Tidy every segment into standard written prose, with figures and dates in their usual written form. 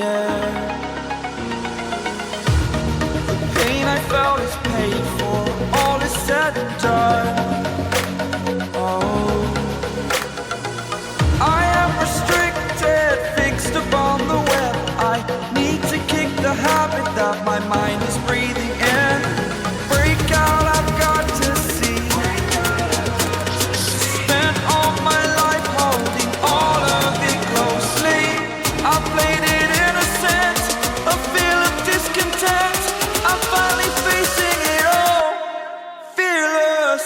air. The pain I felt is paid for, all is said and done. Oh, I am restricted, fixed upon the web. I need to kick the habit that my mind is breathing in. Break out, I've got to see. Spent all my life holding all of it closely. I played it innocent, a feel of discontent. I'm finally facing it all, fearless.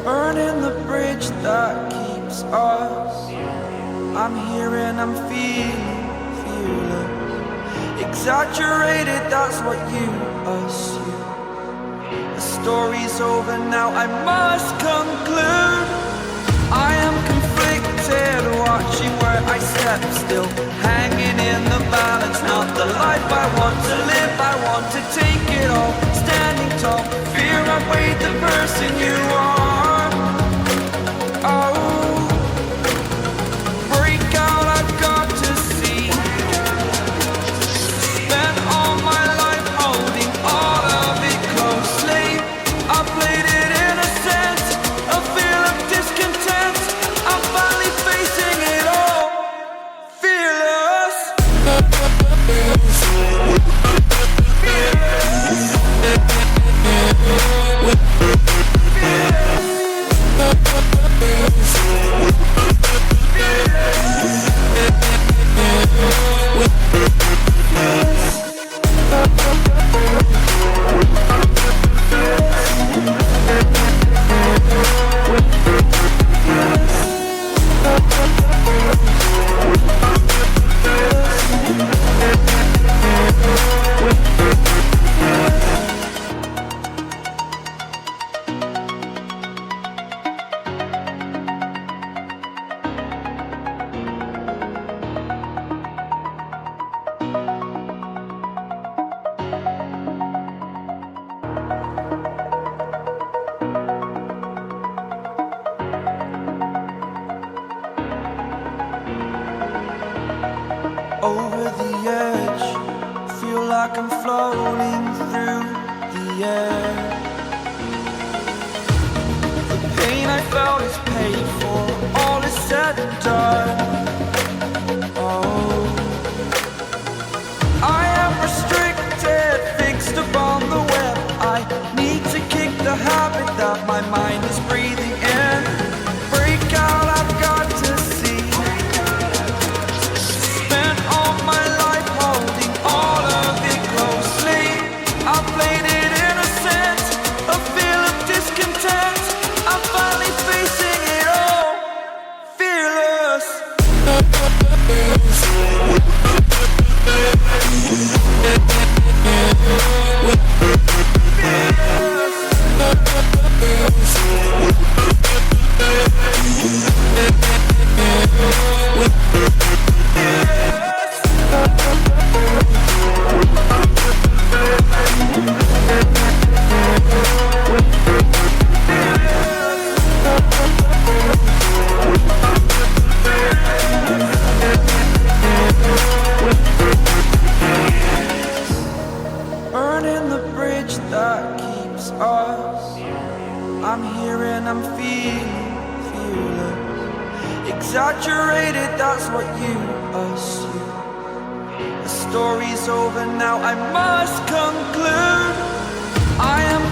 Burning the bridge that keeps us. I'm here and I'm feeling fearless. Exaggerated, that's what you assume. The story's over now, I must conclude. I am conflicted, watching where I step still, hanging in the balance. Not the life I want to live, I want to take it all. Standing tall, fear outweighed the person you are. Oh, break out, I've got to see. Spent all my life holding all of it closely. I played it innocent, a feel of discontent. I'm finally facing it all, fearless. Over the edge, feel like I'm floating through the air. The pain I felt is paid for, all is said and done. Oh, I am restricted, fixed upon the web. I need to kick the habit that my mind is breathing in. Break out, I've got to see. Spent all my life holding all of it closely. I played it innocent, a feel of discontent. I'm finally facing it all, fearless. Burning the bridge that keeps us. I'm here and I'm feeling fearless. Exaggerated, that's what you assume. The story's over now, I must conclude. I am